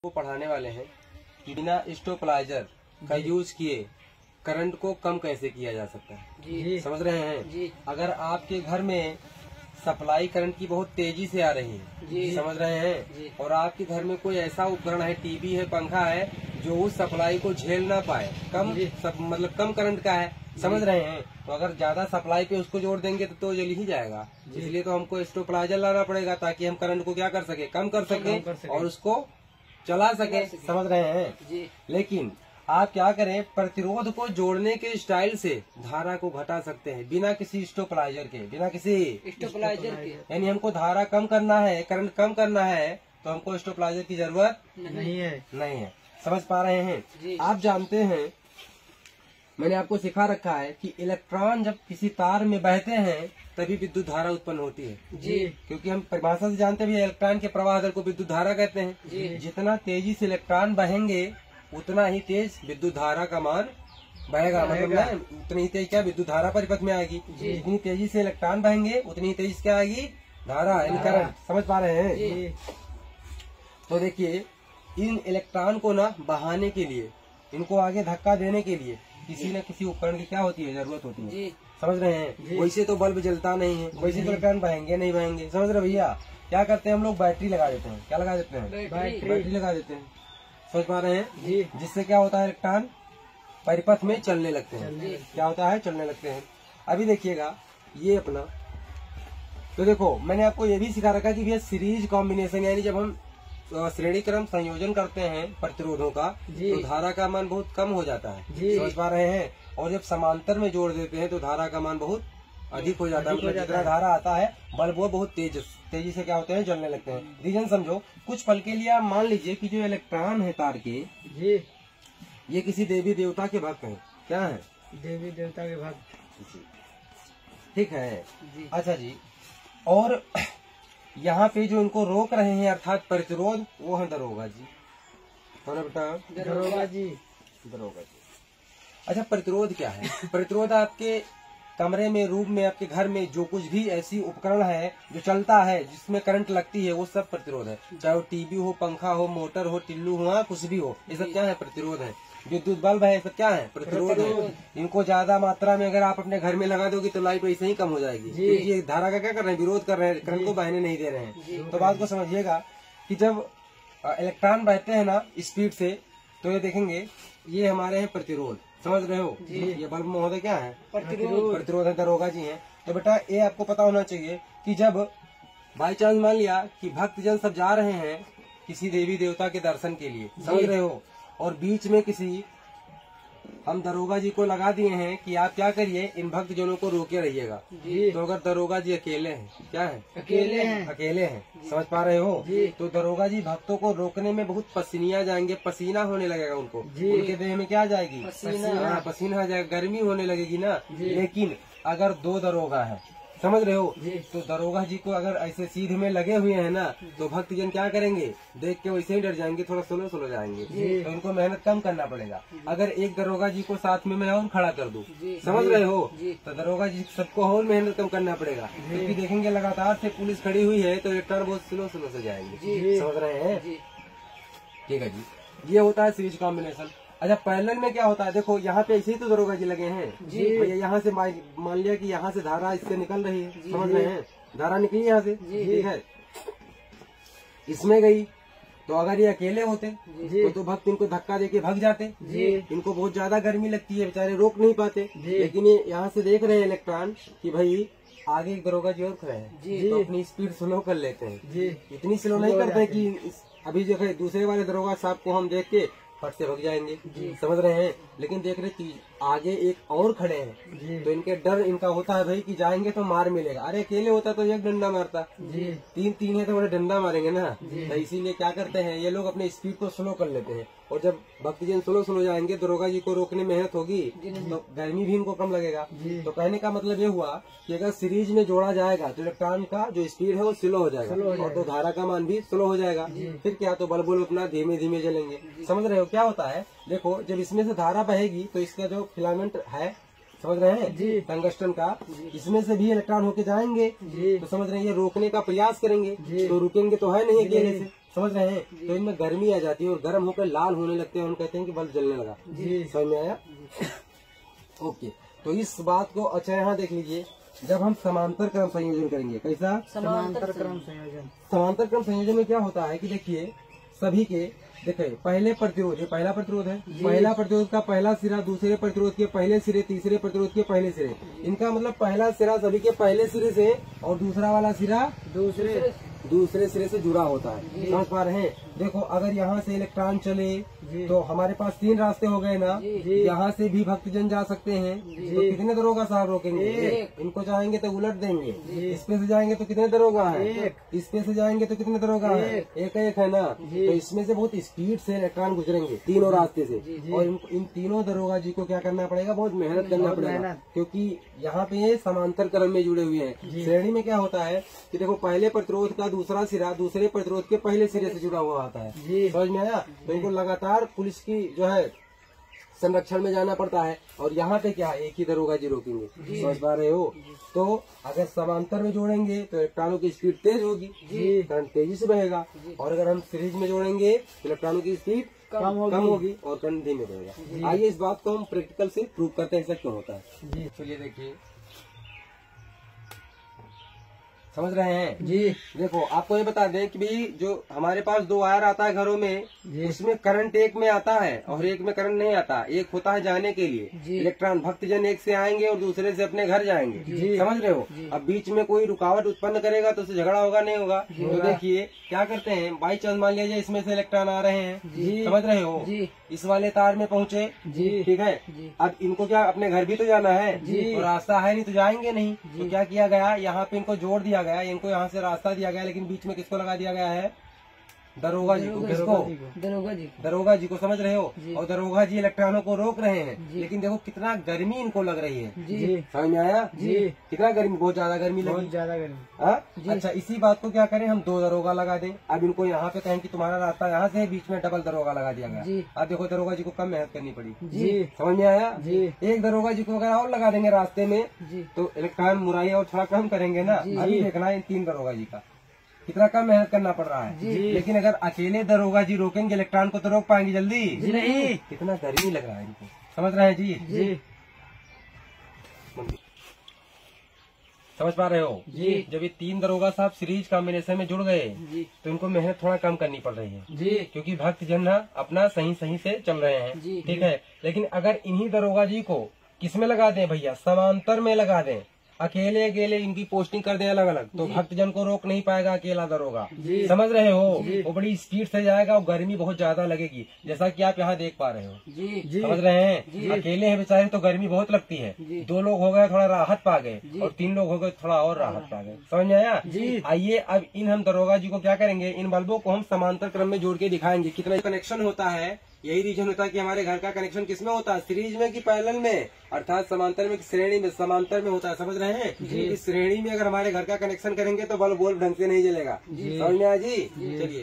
को पढ़ाने वाले हैं कि बिना स्टेबलाइजर का यूज किए करंट को कम कैसे किया जा सकता है। जी समझ रहे हैं जी अगर आपके घर में सप्लाई करंट की बहुत तेजी से आ रही है, जी समझ रहे हैं, जी और आपके घर में कोई ऐसा उपकरण है, टीवी है, पंखा है, जो उस सप्लाई को झेल ना पाए, कम मतलब कम करंट का है, समझ रहे हैं, तो अगर ज्यादा सप्लाई पे उसको जोड़ देंगे तो जल ही जाएगा। इसलिए तो हमको स्टेबलाइजर लाना पड़ेगा ताकि हम करंट को क्या कर सके, कम कर सके और उसको चला सके। समझ रहे हैं जी लेकिन आप क्या करें, प्रतिरोध को जोड़ने के स्टाइल से धारा को घटा सकते हैं बिना किसी स्टेबलाइजर के, बिना किसी स्टेबलाइजर के यानी हमको धारा कम करना है, करंट कम करना है, तो हमको स्टेबलाइजर की जरूरत नहीं है। समझ पा रहे हैं। जी आप जानते हैं, मैंने आपको सिखा रखा है कि इलेक्ट्रॉन जब किसी तार में बहते हैं तभी विद्युत धारा उत्पन्न होती है। जी क्योंकि हम परिभाषा से जानते भी इलेक्ट्रॉन के प्रवाह दर को विद्युत धारा कहते हैं। जी जितना तेजी से इलेक्ट्रॉन बहेंगे उतना ही तेज विद्युत धारा का मान बहेगा, मतलब ना उतनी ही तेज क्या विद्युत धारा परिपथ में आएगी। जितनी तेजी से इलेक्ट्रॉन बहेंगे उतनी ही तेजी से क्या आएगी, धारा यानी करंट। समझ पा रहे हैं। जी तो देखिए, इन इलेक्ट्रॉन को ना बहाने के लिए, इनको आगे धक्का देने के लिए किसी न किसी उपकरण की क्या होती है, जरूरत होती है। जी समझ रहे हैं। वैसे तो बल्ब जलता नहीं है, वैसे तो इलेक्ट्रॉन बहेंगे नहीं बहेंगे। समझ रहे भैया, क्या करते हैं हम लोग, बैटरी लगा देते हैं। क्या लगा देते हैं, बैटरी लगा देते हैं। समझ पा रहे हैं। जी जिससे क्या होता है, इलेक्ट्रॉन परिपथ में चलने लगते हैं। क्या होता है, चलने लगते हैं। अभी देखिएगा ये अपना, तो देखो मैंने आपको ये भी सिखा रखा कि भैया सीरीज कॉम्बिनेशन, यानी जब हम श्रेणी क्रम संयोजन करते हैं प्रतिरोधों का, तो धारा का मान बहुत कम हो जाता है। समझ पा रहे हैं। और जब समांतर में जोड़ देते हैं तो धारा का मान बहुत अधिक हो जाता है। मतलब जितना धारा आता है बल्ब वो बहुत तेजी से क्या होते हैं, जलने लगते हैं। रीजन समझो, कुछ पल के लिए आप मान लीजिए कि जो इलेक्ट्रॉन है तार के, ये किसी देवी देवता के भक्त हैं। क्या है, देवी देवता के भक्त। ठीक है जी अच्छा जी। और यहाँ पे जो इनको रोक रहे हैं अर्थात प्रतिरोध, वो है दरोगा जी। कौन है बेटा, दरोगा जी। दरोगा जी। अच्छा, प्रतिरोध क्या है? प्रतिरोध आपके कमरे में, रूम में, आपके घर में जो कुछ भी ऐसी उपकरण है जो चलता है, जिसमें करंट लगती है, वो सब प्रतिरोध है। चाहे वो टीवी हो, पंखा हो, मोटर हो, टिल्लू हो, कुछ भी हो, ये सब क्या है, प्रतिरोध है। विद्युत बल्ब है, ये सब क्या है, प्रतिरोध है। इनको ज्यादा मात्रा में अगर आप अपने घर में लगा दोगे तो लाइट वैसे ही कम हो जाएगी, क्योंकि ये धारा का क्या कर रहे हैं, विरोध कर रहे हैं, करंट को बहने नहीं दे रहे हैं। तो बात को समझिएगा कि जब इलेक्ट्रॉन बहते हैं ना स्पीड से, तो ये देखेंगे ये हमारे हैं प्रतिरोध। समझ रहे हो। ये बल्ब महोदय क्या है, प्रतिरोध है, दरोगा जी हैं। तो बेटा ये आपको पता होना चाहिए कि जब बाई चांस मान लिया कि भक्तजन सब जा रहे हैं किसी देवी देवता के दर्शन के लिए, समझ रहे हो, और बीच में किसी हम दरोगा जी को लगा दिए हैं कि आप क्या करिए, इन भक्तजनों को रोके रहिएगा। तो अगर दरोगा जी अकेले हैं, क्या है, अकेले हैं, समझ पा रहे हो, तो दरोगा जी भक्तों को रोकने में बहुत पसीना जाएंगे, पसीना होने लगेगा उनको, उनके देह में क्या आ जाएगी, पसीना आ जाएगा, गर्मी होने लगेगी ना। लेकिन अगर दो दरोगा है, समझ रहे हो, तो दरोगा जी को अगर ऐसे सीध में लगे हुए हैं ना, तो भक्तजन क्या करेंगे, देख के वैसे ही डर जाएंगे, थोड़ा स्लो जाएंगे। तो उनको मेहनत कम करना पड़ेगा। अगर एक दरोगा जी को साथ में मैं और खड़ा कर दूं, समझ रहे हो, तो दरोगा जी सबको और मेहनत कम करना पड़ेगा। क्योंकि देखेंगे लगातार से पुलिस खड़ी हुई है तो इलेक्ट्रॉन बहुत स्लो से जाएंगे। समझ रहे हैं। ठीक है जी, ये होता है सीरीज कॉम्बिनेशन। अच्छा, पैरेलल में क्या होता है, देखो यहाँ पे ऐसे ही तो दरोगा जी लगे हैं। भैया यहाँ से मान लिया कि यहाँ से धारा इससे निकल रही है, समझ रहे हैं, धारा निकली यहाँ से, ठीक है, इसमें गई। तो अगर ये अकेले होते तो भक्त इनको धक्का देके भाग जाते। इनको बहुत ज्यादा गर्मी लगती है, बेचारे रोक नहीं पाते। लेकिन ये यहाँ से देख रहे हैं इलेक्ट्रॉन कि भाई आगे एक दरोगा जी और खड़े हैं, तो अपनी स्पीड स्लो कर लेते हैं। इतनी स्लो नहीं करते कि अभी जो है दूसरे वाले दरोगा साहब को हम देख के फट से भाग जाएंगे। समझ रहे हैं। लेकिन देख रहे कि आगे एक और खड़े हैं, तो इनके डर इनका होता है भाई कि जाएंगे तो मार मिलेगा। अरे अकेले होता तो एक डंडा मारता, तीन है तो बड़े डंडा मारेंगे ना। तो इसीलिए क्या करते हैं ये लोग, अपने स्पीड को स्लो कर लेते हैं। और जब भक्तजन स्लो जाएंगे, दरोगा जी को रोकने में मेहनत होगी, तो गर्मी भी इनको कम लगेगा। तो कहने का मतलब ये हुआ कि अगर सीरीज में जोड़ा जाएगा तो इलेक्ट्रॉन का जो स्पीड है वो स्लो हो जाएगा, और तो धारा का मान भी स्लो हो जाएगा। फिर क्या, तो बल्ब अपना धीमे जलेंगे। समझ रहे हो क्या होता है। देखो, जब इसमें से धारा बहेगी तो इसका जो फिलामेंट है, समझ रहे हैं, टंगस्टन का, इसमें से भी इलेक्ट्रॉन होके जाएंगे। तो समझ रहे हैं, ये रोकने का प्रयास करेंगे, तो रुकेंगे तो है नहीं अकेले से। समझ रहे हैं। तो इनमें गर्मी आ जाती है और गर्म होकर लाल होने लगते हैं, हम कहते हैं कि बल्ब जलने लगा। जी। समझ में आया? ओके, तो इस बात को अच्छा यहाँ देख लीजिए, जब हम समांतर क्रम संयोजन करेंगे, कैसा समांतर क्रम संयोजन। समांतर क्रम संयोजन में क्या होता है कि देखिए सभी के देखिए पहले प्रतिरोध, ये पहला प्रतिरोध है, पहला प्रतिरोध का पहला सिरा दूसरे प्रतिरोध के पहले सिरे तीसरे प्रतिरोध के पहले सिरे, इनका मतलब पहला सिरा सभी के पहले सिरे से और दूसरा वाला सिरा दूसरे सिरे से जुड़ा होता है। समझ पा रहे हैं? देखो अगर यहाँ से इलेक्ट्रॉन चले तो हमारे पास 3 रास्ते हो गए ना, यहाँ से भी भक्तजन जा सकते हैं, तो कितने दरोगा साहब रोकेंगे? इनको चाहेंगे तो उलट देंगे, इस पे से जाएंगे तो कितने दरोगा है, इस पे से जाएंगे तो कितने दरोगा है, एक है ना। तो इसमें से बहुत स्पीड से इलेक्ट्रॉन गुजरेंगे तीनों रास्ते से, और इन तीनों दरोगा जी को क्या करना पड़ेगा, बहुत मेहनत करना पड़ेगा, क्योंकि यहाँ पे ये समांतर क्रम में जुड़े हुए हैं। श्रेणी में क्या होता है कि देखो पहले प्रतिरोध का दूसरा सिरा दूसरे प्रतिरोध के पहले सिरे से जुड़ा हुआ आता है। समझ में आया? तो इनको लगातार पुलिस की जो है संरक्षण में जाना पड़ता है, और यहाँ पे क्या है, एक ही दरोगा जी रोकेंगे। समझ पा रहे हो? तो अगर समांतर में जोड़ेंगे तो इलेक्ट्रॉनों की स्पीड तेज होगी, करंट तेजी से बहेगा, और अगर हम सीरीज में जोड़ेंगे तो इलेक्ट्रॉनों की स्पीड कम होगी और करंट धीमे बहेगा। आइए इस बात को हम प्रैक्टिकल से प्रूव करते हैं, ऐसा क्यों होता है। चलिए देखिए, समझ रहे हैं जी। देखो आपको ये बता दें कि भाई जो हमारे पास 2 वायर आता है घरों में, उसमें करंट एक में आता है और एक में करंट नहीं आता। एक होता है जाने के लिए, इलेक्ट्रॉन भक्तजन एक से आएंगे और दूसरे से अपने घर जाएंगे। समझ रहे हो? अब बीच में कोई रुकावट उत्पन्न करेगा तो उससे झगड़ा होगा, नहीं होगा? तो देखिए क्या करते हैं, बाई चांस मान लीजिए इसमें से इलेक्ट्रॉन आ रहे हैं, समझ रहे हो, इस वाले तार में पहुँचे, ठीक है। अब इनको क्या अपने घर भी तो जाना है, और रास्ता है नहीं तो जाएंगे नहीं। तो क्या किया गया, यहाँ पे इनको जोड़ दिया गया, इनको यहाँ से रास्ता दिया गया, लेकिन बीच में किसको लगा दिया गया है, दरोगा जी को। किसको? दरोगा जी को। समझ रहे हो? और दरोगा जी इलेक्ट्रॉनों को रोक रहे हैं, लेकिन देखो कितना गर्मी इनको लग रही है। समझ में आया? कितना गर्मी, बहुत ज्यादा गर्मी लगी, बहुत ज्यादा गर्मी। अच्छा, इसी बात को क्या करें, हम 2 दरोगा लगा दें। अब इनको यहाँ पे कहें कि तुम्हारा रास्ता यहाँ से, बीच में डबल दरोगा लगा दिया गया। अब देखो दरोगा जी को कम मेहनत करनी पड़ी। समझ में आया? एक दरोगा जी को अगर और लगा देंगे रास्ते में तो इलेक्ट्रॉन मुराई और थोड़ा कम करेंगे ना। अभी देखना है इन 3 दरोगा जी का कितना कम मेहनत करना पड़ रहा है। लेकिन अगर अकेले दरोगा जी रोकेंगे इलेक्ट्रॉन को तो रोक पाएंगे जल्दी? नहीं। कितना गर्मी लग रहा है इनको। समझ रहे हैं जी? समझ पा रहे हो? जब ये 3 दरोगा साहब सीरीज कॉम्बिनेशन में जुड़ गए तो इनको मेहनत थोड़ा कम करनी पड़ रही है, क्योंकि भक्तजन अपना सही से चल रहे हैं, ठीक है। लेकिन अगर इन्हीं दरोगा जी को किसमें लगा दें भैया, समांतर में लगा दें, अकेले इनकी पोस्टिंग कर दें अलग अलग, तो भक्तजन को रोक नहीं पाएगा अकेला दरोगा। समझ रहे हो? वो बड़ी स्पीड से जाएगा और गर्मी बहुत ज्यादा लगेगी, जैसा कि आप यहाँ देख पा रहे हो। समझ रहे हैं? अकेले हैं बेचारे तो गर्मी बहुत लगती है, 2 लोग हो गए थोड़ा राहत पा गए, और 3 लोग हो गए थोड़ा और राहत पा गए। समझ में आया? आइए अब हम दरोगा जी को क्या करेंगे, इन बल्बों को हम समांतर क्रम में जोड़ के दिखाएंगे कितना कनेक्शन होता है। यही रीजन होता है कि हमारे घर का कनेक्शन किसमें होता है, सीरीज में कि पैरेलल में, अर्थात समांतर में कि श्रेणी में। समांतर में होता है, समझ रहे हैं? इस श्रेणी में अगर हमारे घर का कनेक्शन करेंगे तो बल्ब ढंग से नहीं जलेगा। समझ में आया जी? चलिए